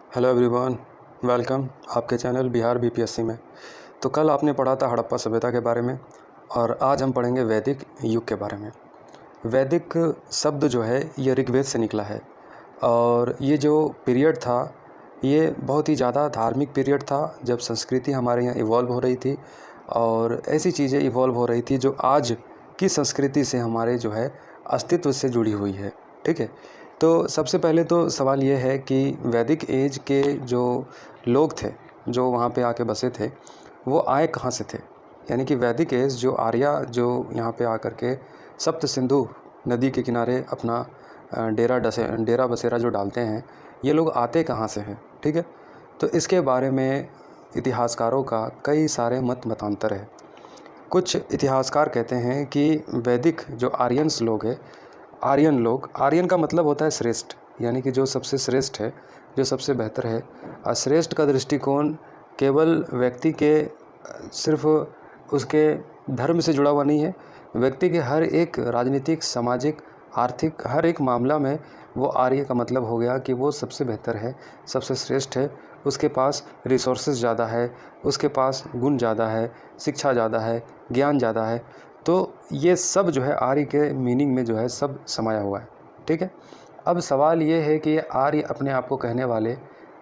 Hello everyone, welcome आपके channel Bihar BPSC में। तो कल आपने पढ़ा था हड़प्पा सभ्यता के बारे में और आज हम पढ़ेंगे वैदिक युग के बारे में। वैदिक शब्द जो है ये ऋग्वेद से निकला है और ये जो पीरियड था ये बहुत ही ज़्यादा धार्मिक पीरियड था, जब संस्कृति हमारे यहाँ इवॉल्व हो रही थी और ऐसी चीज़ें इवॉल्व हो रही थी जो आज की संस्कृति से हमारे जो है अस्तित्व से जुड़ी हुई है। ठीक है, तो सबसे पहले तो सवाल ये है कि वैदिक एज के जो लोग थे जो वहाँ पे आके बसे थे वो आए कहाँ से थे। यानी कि वैदिक एज जो आर्या जो यहाँ पे आकर के सप्त सिंधु नदी के किनारे अपना डेरा बसेरा जो डालते हैं, ये लोग आते कहाँ से हैं। ठीक है, तो इसके बारे में इतिहासकारों का कई सारे मत मतांतर है। कुछ इतिहासकार कहते हैं कि वैदिक जो आर्यंस लोग हैं, आर्यन का मतलब होता है श्रेष्ठ, यानी कि जो सबसे श्रेष्ठ है, जो सबसे बेहतर है। और श्रेष्ठ का दृष्टिकोण केवल व्यक्ति के सिर्फ उसके धर्म से जुड़ा हुआ नहीं है, व्यक्ति के हर एक राजनीतिक, सामाजिक, आर्थिक हर एक मामला में वो आर्य का मतलब हो गया कि वो सबसे बेहतर है, सबसे श्रेष्ठ है, उसके पास रिसोर्सेज ज़्यादा है, उसके पास गुण ज़्यादा है, शिक्षा ज़्यादा है, ज्ञान ज़्यादा है। तो ये सब जो है आर्य के मीनिंग में जो है सब समाया हुआ है। ठीक है, अब सवाल ये है कि ये आर्य अपने आप को कहने वाले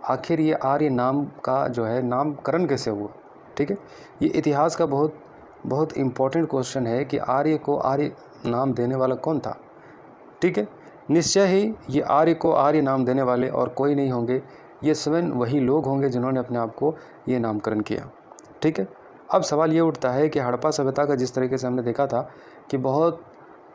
आखिर ये आर्य नाम का जो है नामकरण कैसे हुआ। ठीक है, ये इतिहास का बहुत इम्पोर्टेंट क्वेश्चन है कि आर्य को आर्य नाम देने वाला कौन था। ठीक है, निश्चय ही ये आर्य को आर्य नाम देने वाले और कोई नहीं होंगे, ये स्वयं वही लोग होंगे जिन्होंने अपने आप को ये नामकरण किया। ठीक है, अब सवाल ये उठता है कि हड़प्पा सभ्यता का जिस तरीके से हमने देखा था कि बहुत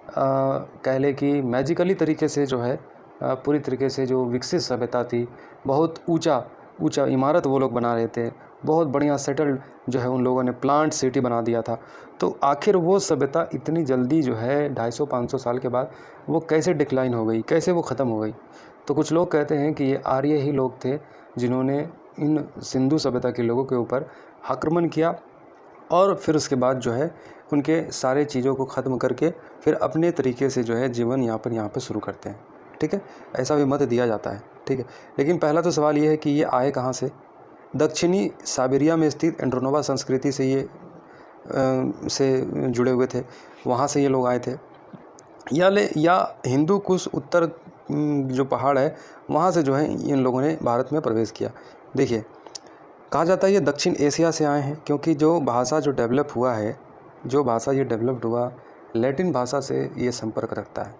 कह लें कि मैजिकली तरीके से जो है पूरी तरीके से जो विकसित सभ्यता थी, बहुत ऊंचा इमारत वो लोग बना रहे थे, बहुत बढ़िया सेटल्ड जो है उन लोगों ने प्लांट सिटी बना दिया था। तो आखिर वो सभ्यता इतनी जल्दी जो है 250-500 साल के बाद वो कैसे डिक्लाइन हो गई, कैसे वो ख़त्म हो गई। तो कुछ लोग कहते हैं कि ये आर्य ही लोग थे जिन्होंने इन सिंधु सभ्यता के लोगों के ऊपर आक्रमण किया और फिर उसके बाद जो है उनके सारे चीज़ों को ख़त्म करके फिर अपने तरीके से जो है जीवन यापन यहाँ पर शुरू करते हैं। ठीक है, ऐसा भी मत दिया जाता है। ठीक है, लेकिन पहला तो सवाल ये है कि ये आए कहाँ से। दक्षिणी साइबेरिया में स्थित एंड्रोनोवा संस्कृति से ये से जुड़े हुए थे, वहाँ से ये लोग आए थे, या हिंदू कुश उत्तर जो पहाड़ है वहाँ से जो है इन लोगों ने भारत में प्रवेश किया। देखिए, कहा जाता है ये दक्षिण एशिया से आए हैं, क्योंकि जो भाषा जो डेवलप हुआ है, जो भाषा ये डेवलप्ड हुआ लैटिन भाषा से ये संपर्क रखता है।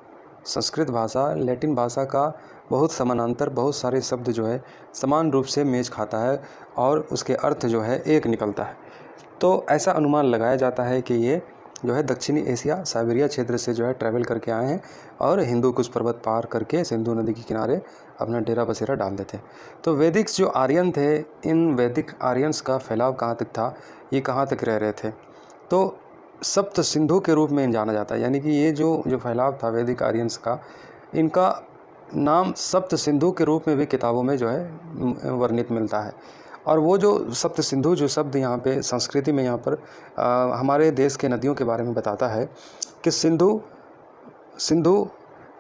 संस्कृत भाषा लैटिन भाषा का बहुत समानांतर, बहुत सारे शब्द जो है समान रूप से मेल खाता है और उसके अर्थ जो है एक निकलता है। तो ऐसा अनुमान लगाया जाता है कि ये जो है दक्षिणी एशिया साइबेरिया क्षेत्र से जो है ट्रैवल करके आए हैं और हिंदू कुश पर्वत पार करके सिंधु नदी के किनारे अपना डेरा बसेरा डाल देते हैं। तो वैदिक जो आर्यन थे, इन वैदिक आर्यंस का फैलाव कहाँ तक था, ये कहाँ तक रह रहे थे, तो सप्त सिंधु के रूप में जाना जाता है। यानी कि ये जो फैलाव था वैदिक आर्यंस का, इनका नाम सप्त सिंधु के रूप में भी किताबों में जो है वर्णित मिलता है। और वो जो सप्त सिंधु जो शब्द यहाँ पे संस्कृति में यहाँ पर हमारे देश के नदियों के बारे में बताता है कि सिंधु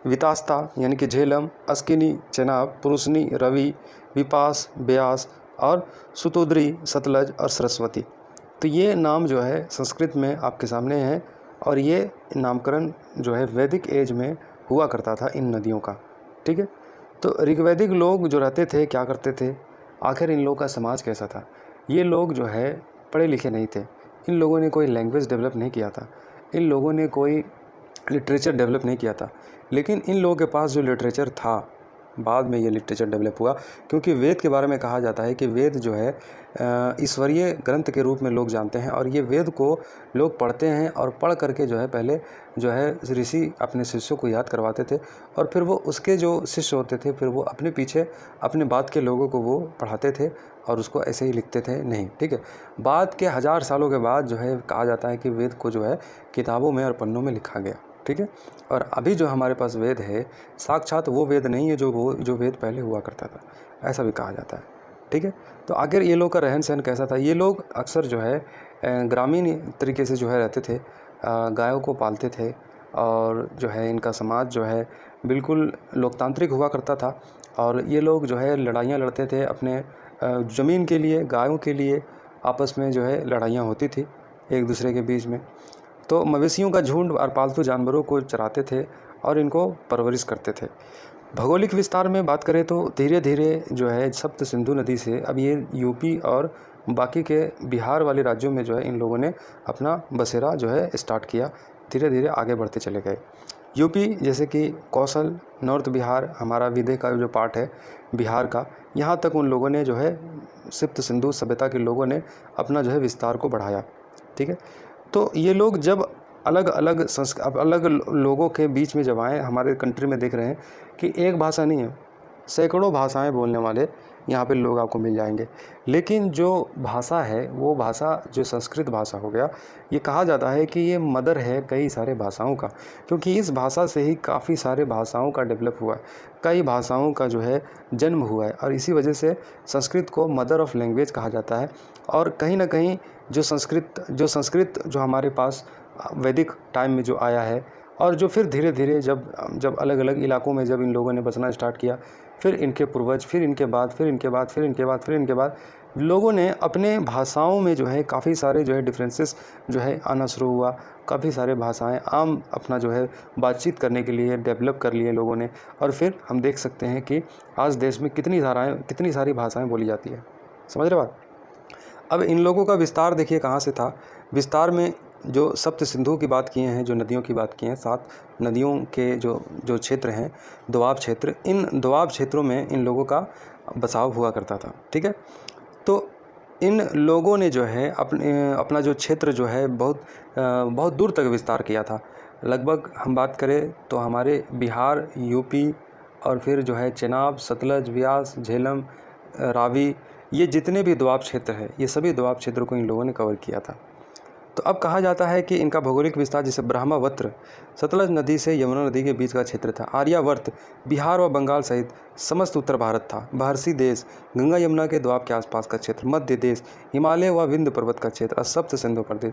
वितास्ता यानी कि झेलम, अस्किनी, चेनाब, पुरुषनी, रवि, विपास, ब्यास और सुतोद्री, सतलज और सरस्वती। तो ये नाम जो है संस्कृत में आपके सामने है और ये नामकरण जो है वैदिक एज में हुआ करता था इन नदियों का। ठीक है, तो ऋग्वैदिक लोग जो रहते थे क्या करते थे, आखिर इन लोगों का समाज कैसा था। ये लोग जो है पढ़े लिखे नहीं थे, इन लोगों ने कोई लैंग्वेज डेवलप नहीं किया था, इन लोगों ने कोई लिटरेचर डेवलप नहीं किया था, लेकिन इन लोगों के पास जो लिटरेचर था बाद में ये लिटरेचर डेवलप हुआ, क्योंकि वेद के बारे में कहा जाता है कि वेद जो है ईश्वरीय ग्रंथ के रूप में लोग जानते हैं और ये वेद को लोग पढ़ते हैं और पढ़ करके जो है पहले जो है ऋषि अपने शिष्यों को याद करवाते थे और फिर वो उसके जो शिष्य होते थे फिर वो अपने पीछे अपने बाद के लोगों को वो पढ़ाते थे और उसको ऐसे ही लिखते थे नहीं। ठीक है, बाद के 1000 सालों के बाद जो है कहा जाता है कि वेद को जो है किताबों में और पन्नों में लिखा गया। ठीक है, और अभी जो हमारे पास वेद है साक्षात वो वेद नहीं है जो वेद पहले हुआ करता था, ऐसा भी कहा जाता है। ठीक है, तो आखिर ये लोग का रहन सहन कैसा था। ये लोग अक्सर जो है ग्रामीण तरीके से जो है रहते थे, गायों को पालते थे और जो है इनका समाज जो है बिल्कुल लोकतांत्रिक हुआ करता था और ये लोग जो है लड़ाइयाँ लड़ते थे अपने ज़मीन के लिए, गायों के लिए आपस में जो है लड़ाइयाँ होती थी एक दूसरे के बीच में। तो मवेशियों का झुंड और पालतू जानवरों को चराते थे और इनको परवरिश करते थे। भौगोलिक विस्तार में बात करें तो धीरे धीरे जो है सप्त सिंधु नदी से अब ये यूपी और बाकी के बिहार वाले राज्यों में जो है इन लोगों ने अपना बसेरा जो है स्टार्ट किया, धीरे धीरे आगे बढ़ते चले गए। यूपी जैसे कि कौशल, नॉर्थ बिहार, हमारा विदर्भ का जो पार्ट है बिहार का, यहाँ तक उन लोगों ने जो है सप्त सिंधु सभ्यता के लोगों ने अपना जो है विस्तार को बढ़ाया। ठीक है, तो ये लोग जब अलग अलग लोगों के बीच में जब आए, हमारे कंट्री में देख रहे हैं कि एक भाषा नहीं है, सैकड़ों भाषाएं बोलने वाले यहाँ पे लोग आपको मिल जाएंगे। लेकिन जो भाषा है वो भाषा जो संस्कृत भाषा हो गया, ये कहा जाता है कि ये मदर है कई सारे भाषाओं का, क्योंकि इस भाषा से ही काफ़ी सारे भाषाओं का डेवलप हुआ है, कई भाषाओं का जो है जन्म हुआ है, और इसी वजह से संस्कृत को मदर ऑफ लैंग्वेज कहा जाता है। और कहीं ना कहीं जो संस्कृत जो हमारे पास वैदिक टाइम में जो आया है, और जो फिर धीरे धीरे जब अलग अलग इलाकों में जब इन लोगों ने बसना स्टार्ट किया, फिर इनके पूर्वज, फिर इनके बाद लोगों ने अपने भाषाओं में जो है काफ़ी सारे जो है डिफरेंसेस जो है आना शुरू हुआ। काफ़ी सारे भाषाएं आम अपना जो है बातचीत करने के लिए डेवलप कर लिए लोगों ने, और फिर हम देख सकते हैं कि आज देश में कितनी सारी भाषाएं बोली जाती है। समझ रहे बात? अब इन लोगों का विस्तार देखिए कहाँ से था। विस्तार में जो सप्त सिंधु की बात किए हैं, जो नदियों की बात की हैं, 7 नदियों के जो क्षेत्र हैं, दोआब क्षेत्र, इन दोआब क्षेत्रों में इन लोगों का बसाव हुआ करता था। ठीक है, तो इन लोगों ने जो है अपना जो क्षेत्र जो है बहुत दूर तक विस्तार किया था। लगभग हम बात करें तो हमारे बिहार, यूपी, और फिर जो है चेनाब, सतलज, व्यास, झेलम, रावी, ये जितने भी दोआब क्षेत्र है, ये सभी दोआब क्षेत्रों को इन लोगों ने कवर किया था। तो अब कहा जाता है कि इनका भौगोलिक विस्तार जैसे ब्रह्मवत्र सतलज नदी से यमुना नदी के बीच का क्षेत्र था। आर्यावर्त बिहार व बंगाल सहित समस्त उत्तर भारत था। महर्षि देश गंगा यमुना के द्वाब के आसपास का क्षेत्र, मध्य देश हिमालय व विंध्य पर्वत का क्षेत्र, और सप्त सिंधु प्रदेश।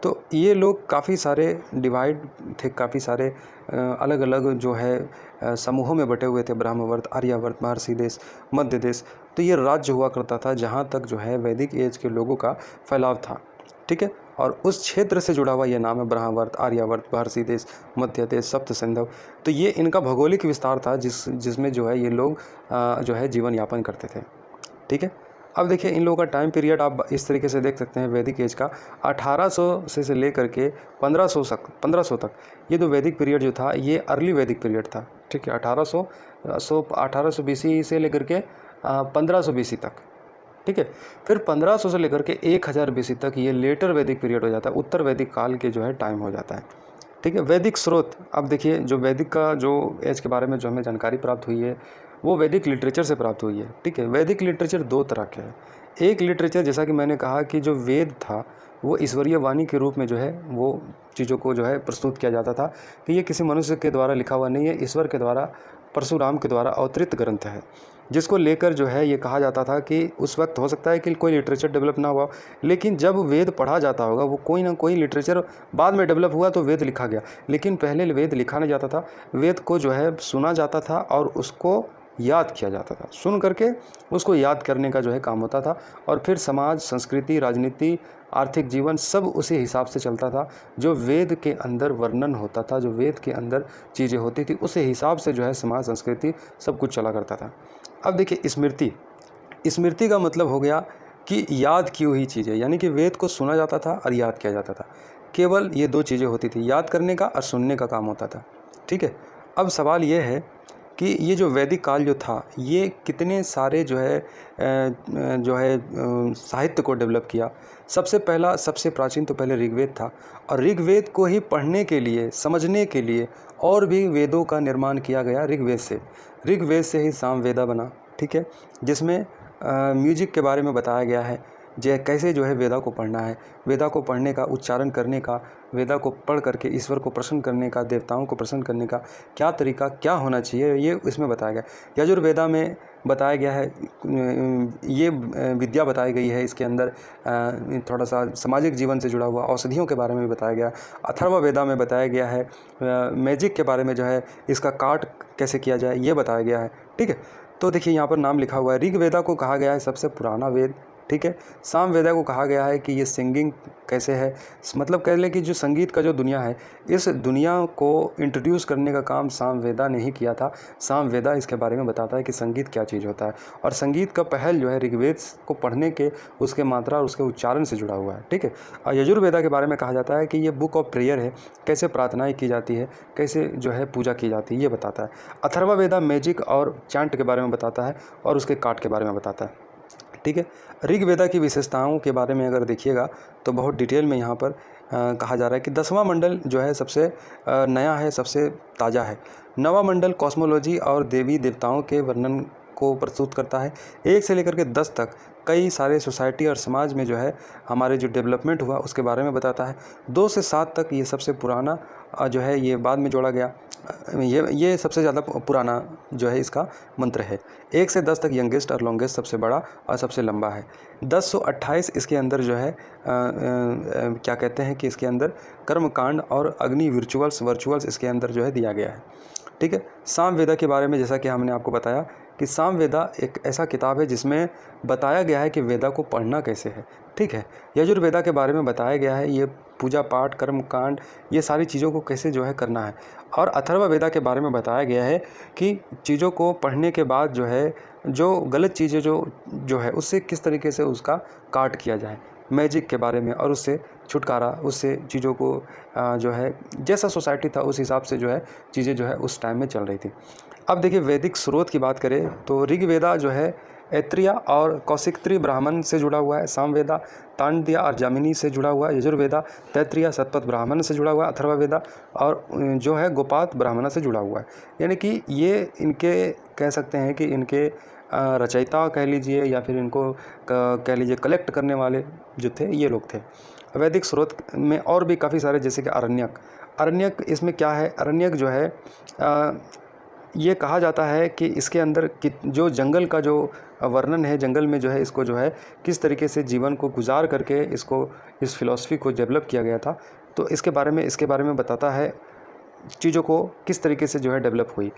तो ये लोग काफ़ी सारे डिवाइड थे, काफ़ी सारे अलग अलग जो है समूहों में बटे हुए थे। ब्रह्मवर्त, आर्यावर्त, महर्षि देश, मध्य देश। तो ये राज्य हुआ करता था जहाँ तक जो है वैदिक एज के लोगों का फैलाव था। ठीक है, और उस क्षेत्र से जुड़ा हुआ ये नाम है ब्रह्मवर्त, आर्यावर्त, महर्षि देश, मध्य देश, सप्त सिंधु। तो ये इनका भौगोलिक विस्तार था जिसमें जो है ये लोग जो है जीवन यापन करते थे। ठीक है, अब देखिए इन लोगों का टाइम पीरियड आप इस तरीके से देख सकते हैं। वैदिक एज का 1800 से लेकर के 1500 तक ये जो वैदिक पीरियड जो था ये अर्ली वैदिक पीरियड था। ठीक है, 1800 BC से लेकर के 1500 BC तक। ठीक है, फिर 1500 से लेकर के 1000 BC तक ये लेटर वैदिक पीरियड हो जाता है, उत्तर वैदिक काल के जो है टाइम हो जाता है। ठीक है, वैदिक स्रोत, अब देखिए जो वैदिक का जो एज के बारे में जो हमें जानकारी प्राप्त हुई है वो वैदिक लिटरेचर से प्राप्त हुई है। ठीक है, वैदिक लिटरेचर 2 तरह के हैं। एक लिटरेचर जैसा कि मैंने कहा कि जो वेद था वो ईश्वरीय वाणी के रूप में जो है वो चीज़ों को जो है प्रस्तुत किया जाता था कि ये किसी मनुष्य के द्वारा लिखा हुआ नहीं है, ईश्वर के द्वारा, परशुराम के द्वारा अवतरित ग्रंथ है, जिसको लेकर जो है ये कहा जाता था कि उस वक्त हो सकता है कि कोई लिटरेचर डेवलप ना हुआ, लेकिन जब वेद पढ़ा जाता होगा वो कोई ना कोई लिटरेचर बाद में डेवलप हुआ तो वेद लिखा गया। लेकिन पहले वेद लिखा नहीं जाता था, वेद को जो है सुना जाता था और उसको याद किया जाता था। सुन करके उसको याद करने का जो है काम होता था, और फिर समाज, संस्कृति, राजनीति, आर्थिक जीवन सब उसी हिसाब से चलता था। जो वेद के अंदर वर्णन होता था, जो वेद के अंदर चीज़ें होती थी, उसी हिसाब से जो है समाज, संस्कृति सब कुछ चला करता था। अब देखिए स्मृति का मतलब हो गया कि याद की हुई चीज़ें, यानी कि वेद को सुना जाता था और याद किया जाता था। केवल ये 2 चीज़ें होती थी, याद करने का और सुनने का काम होता था। ठीक है, अब सवाल ये है कि ये जो वैदिक काल जो था ये कितने सारे जो है साहित्य को डेवलप किया। सबसे पहला, सबसे प्राचीन तो पहले ऋग्वेद था, और ऋग्वेद को ही पढ़ने के लिए, समझने के लिए और भी वेदों का निर्माण किया गया ऋग्वेद से ही सामवेदा बना। ठीक है, जिसमें म्यूजिक के बारे में बताया गया है, कैसे जो है वेदा को पढ़ना है, वेदा को पढ़ने का, उच्चारण करने का, वेदा को पढ़ करके ईश्वर को प्रसन्न करने का, देवताओं को प्रसन्न करने का क्या तरीका, क्या होना चाहिए, ये इसमें बताया गया। यजुर्वेदा में बताया गया है, ये विद्या बताई गई है। इसके अंदर थोड़ा सा सामाजिक जीवन से जुड़ा हुआ औषधियों के बारे में बताया गया। अथर्ववेदा में बताया गया है मैजिक के बारे में, जो है इसका काट कैसे किया जाए ये बताया गया है। ठीक है, तो देखिए यहाँ पर नाम लिखा हुआ है, ऋग्वेदा को कहा गया है सबसे पुराना वेद, ठीक है। सामवेदा को कहा गया है कि ये सिंगिंग कैसे है, मतलब कह लें कि जो संगीत का जो दुनिया है, इस दुनिया को इंट्रोड्यूस करने का काम सामवेदा ने ही किया था। सामवेदा इसके बारे में बताता है कि संगीत क्या चीज़ होता है, और संगीत का पहल जो है ऋग्वेद को पढ़ने के, उसके मात्रा और उसके उच्चारण से जुड़ा हुआ है, ठीक है। और यजुर्वेदा के बारे में कहा जाता है कि ये बुक ऑफ प्रेयर है, कैसे प्रार्थनाएँ की जाती है, कैसे जो है पूजा की जाती है, ये बताता है। अथर्ववेदा मैजिक और चांट के बारे में बताता है और उसके काट के बारे में बताता है, ठीक है। ऋग्वेदा की विशेषताओं के बारे में अगर देखिएगा तो बहुत डिटेल में यहाँ पर कहा जा रहा है कि 10वां मंडल जो है सबसे नया है, सबसे ताज़ा है। 9वां मंडल कॉस्मोलॉजी और देवी देवताओं के वर्णन को प्रस्तुत करता है। 1 से लेकर के 10 तक कई सारे सोसाइटी और समाज में जो है हमारे जो डेवलपमेंट हुआ उसके बारे में बताता है। 2 से 7 तक ये सबसे पुराना जो है, ये बाद में जोड़ा गया, ये सबसे ज़्यादा पुराना जो है इसका मंत्र है। 1 से 10 तक यंगेस्ट और लॉन्गेस्ट, सबसे बड़ा और सबसे लंबा है। 1028 इसके अंदर जो है क्या कहते हैं कि इसके अंदर कर्मकांड और अग्नि वर्चुअल्स इसके अंदर जो है दिया गया है, ठीक है। सामवेदा के बारे में जैसा कि हमने आपको बताया कि सामवेदा एक ऐसा किताब है जिसमें बताया गया है कि वेदा को पढ़ना कैसे है, ठीक है। यजुर्वेदा के बारे में बताया गया है ये पूजा पाठ, कर्म कांड, ये सारी चीज़ों को कैसे जो है करना है। और अथर्ववेदा के बारे में बताया गया है कि चीज़ों को पढ़ने के बाद जो है जो गलत चीज़ें जो है उससे किस तरीके से उसका काट किया जाए, मैजिक के बारे में, और उससे छुटकारा, उससे चीज़ों को जो है जैसा सोसाइटी था उस हिसाब से जो है चीज़ें जो है उस टाइम में चल रही थी। अब देखिए वैदिक स्रोत की बात करें तो ऋग्वेदा जो है ऐत्रेय और कौशिकत्री ब्राह्मण से जुड़ा हुआ है। सामवेदा तांड्य और जामिनी से जुड़ा हुआ है। यजुर्वेदा तैत्तिरीय शतपथ ब्राह्मण से जुड़ा हुआ है। अथर्ववेदा और जो है गोपात ब्राह्मण से जुड़ा हुआ है। यानी कि ये इनके कह सकते हैं कि इनके रचयिता कह लीजिए या फिर इनको कह लीजिए कलेक्ट करने वाले जो थे ये लोग थे। वैदिक स्रोत में और भी काफ़ी सारे, जैसे कि अरण्यक इसमें क्या है, अरण्यक जो है ये कहा जाता है कि इसके अंदर जो जंगल का जो वर्णन है, जंगल में जो है इसको जो है किस तरीके से जीवन को गुजार करके इसको इस फिलॉसफी को डेवलप किया गया था, तो इसके बारे में बताता है चीज़ों को किस तरीके से जो है डेवलप हुई।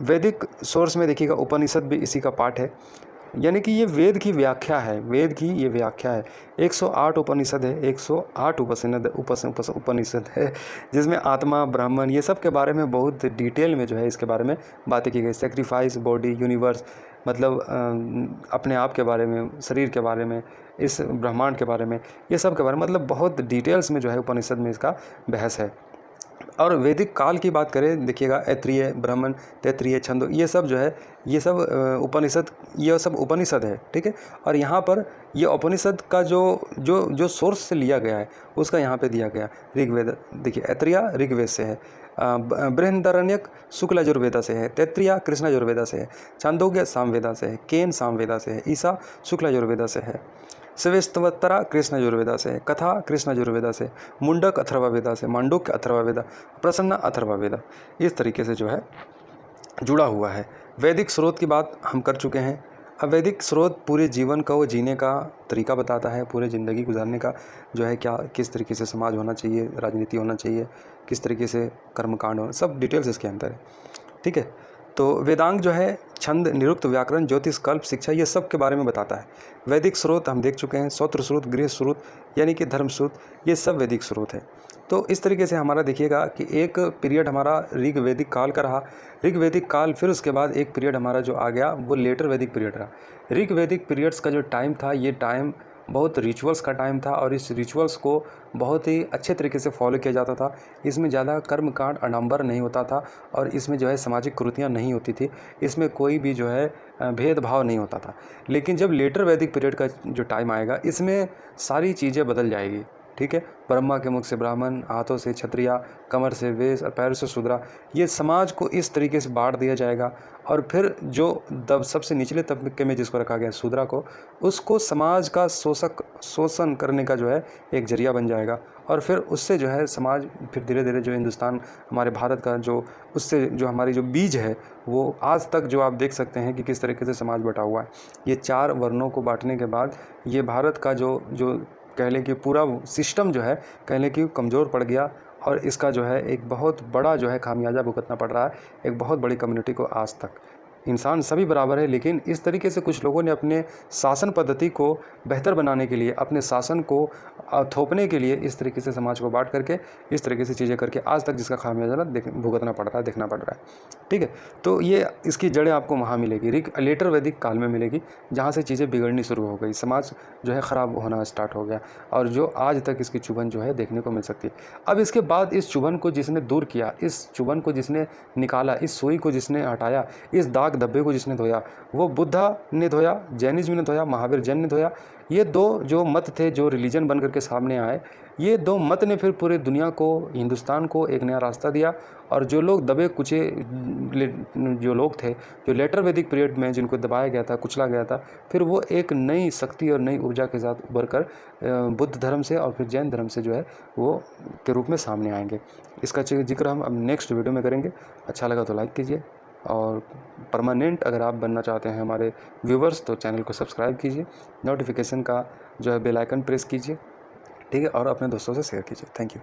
वैदिक सोर्स में देखिएगा उपनिषद भी इसी का पार्ट है, यानी कि ये वेद की व्याख्या है, वेद की ये व्याख्या है। 108 उपनिषद है, 108 उपनिषद है जिसमें आत्मा, ब्राह्मण, ये सब के बारे में बहुत डिटेल में जो है इसके बारे में बातें की गई। सेक्रीफाइस, बॉडी, यूनिवर्स, मतलब अपने आप के बारे में, शरीर के बारे में, इस ब्रह्मांड के बारे में, ये सब के बारे में, मतलब बहुत डिटेल्स में जो है उपनिषद में इसका बहस है। और वैदिक काल की बात करें, देखिएगा ऐत्रेय, ब्राह्मण, तैत्तिरीय, छंदो, ये सब जो है ये सब उपनिषद, ये सब उपनिषद है, ठीक है। और यहाँ पर ये उपनिषद का जो सोर्स से लिया गया है उसका यहाँ पे दिया गया। ऋग्वेद देखिए, ऐत्रेय ऋग्वेद से है, बृहदारण्यक शुक्ल यजुर्वेदा से है, तैत्तिरीय कृष्ण यजुर्वेदा से है, छांदोग्य सामवेदा से है, केन सामवेदा से है, ईसा शुक्ल यजुर्वेदा से है, श्वेतवत्तरा कृष्ण यजुर्वेदा से, कथा कृष्ण यजुर्वेदा से, मुंडक अथर्ववेदा से, मांडुक्य अथर्ववेदा, प्रसन्न अथर्ववेदा, इस तरीके से जो है जुड़ा हुआ है। वैदिक स्रोत की बात हम कर चुके हैं। अब वैदिक स्रोत पूरे जीवन को जीने का तरीका बताता है, पूरे ज़िंदगी गुजारने का जो है क्या, किस तरीके से समाज होना चाहिए, राजनीति होना चाहिए, किस तरीके से कर्मकांड होना, सब डिटेल्स इसके अंदर है, ठीक है। तो वेदांग जो है छंद, निरुक्त, व्याकरण, ज्योतिष, कल्प, शिक्षा, ये सब के बारे में बताता है। वैदिक स्रोत हम देख चुके हैं, सौत्र स्रोत, गृह स्रोत यानी कि धर्म स्रोत, ये सब वैदिक स्रोत है। तो इस तरीके से हमारा देखिएगा कि एक पीरियड हमारा ऋग वैदिक काल का रहा, ऋग वैदिक काल, फिर उसके बाद एक पीरियड हमारा जो आ गया वो लेटर वैदिक पीरियड रहा। ऋग वैदिक पीरियड्स का जो टाइम था, ये टाइम बहुत रिचुअल्स का टाइम था और इस रिचुअल्स को बहुत ही अच्छे तरीके से फॉलो किया जाता था। इसमें ज़्यादा कर्मकांड, आडंबर नहीं होता था और इसमें जो है सामाजिक कुरीतियाँ नहीं होती थी, इसमें कोई भी जो है भेदभाव नहीं होता था। लेकिन जब लेटर वैदिक पीरियड का जो टाइम आएगा, इसमें सारी चीज़ें बदल जाएगी, ठीक है। ब्रह्मा के मुख से ब्राह्मण, हाथों से क्षत्रिय, कमर से वैश्य और पैरों से शूद्र, ये समाज को इस तरीके से बांट दिया जाएगा। और फिर जो सबसे निचले तबके में जिसको रखा गया शूद्र को, उसको समाज का शोषण करने का जो है एक जरिया बन जाएगा। और फिर उससे जो है समाज फिर धीरे धीरे जो हिंदुस्तान, हमारे भारत का जो उससे जो हमारी जो बीज है, वो आज तक जो आप देख सकते हैं कि किस तरीके से समाज बटा हुआ है। ये 4 वर्णों को बांटने के बाद ये भारत का जो कह लें कि पूरा सिस्टम जो है कह लें कि कमज़ोर पड़ गया और इसका जो है एक बहुत बड़ा जो है खामियाजा भुगतना पड़ रहा है एक बहुत बड़ी कम्युनिटी को आज तक। इंसान सभी बराबर है, लेकिन इस तरीके से कुछ लोगों ने अपने शासन पद्धति को बेहतर बनाने के लिए, अपने शासन को थोपने के लिए इस तरीके से समाज को बांट करके, इस तरीके से चीज़ें करके आज तक जिसका खामियाजा भुगतना पड़ रहा है, देखना पड़ रहा है। ठीक है, तो ये इसकी जड़ें आपको वहाँ मिलेगी, लेटर वैदिक काल में मिलेगी, जहाँ से चीज़ें बिगड़नी शुरू हो गई, समाज जो है ख़राब होना स्टार्ट हो गया, और जो आज तक इसकी चुभन जो है देखने को मिल सकती है। अब इसके बाद इस चुभन को जिसने दूर किया, इस चुभन को जिसने निकाला, इस सुई को जिसने हटाया, इस दाग धब्बे को जिसने धोया, वो बुद्धा ने धोया, जैनिज्म ने धोया, महावीर जैन ने धोया। ये दो जो मत थे, जो रिलीजन बन करके सामने आए, ये दो मत ने फिर पूरे दुनिया को, हिंदुस्तान को एक नया रास्ता दिया। और जो लोग दबे कुचे जो लोग थे, जो लेटर वैदिक पीरियड में जिनको दबाया गया था, कुचला गया था, फिर वो एक नई शक्ति और नई ऊर्जा के साथ उभर कर बुद्ध धर्म से और फिर जैन धर्म से जो है वो के रूप में सामने आएंगे। इसका जिक्र हम अब नेक्स्ट वीडियो में करेंगे। अच्छा लगा तो लाइक कीजिए, और परमानेंट अगर आप बनना चाहते हैं हमारे व्यूवर्स, तो चैनल को सब्सक्राइब कीजिए, नोटिफिकेशन का जो है बेल आइकन प्रेस कीजिए, ठीक है, और अपने दोस्तों से शेयर कीजिए। Thank you.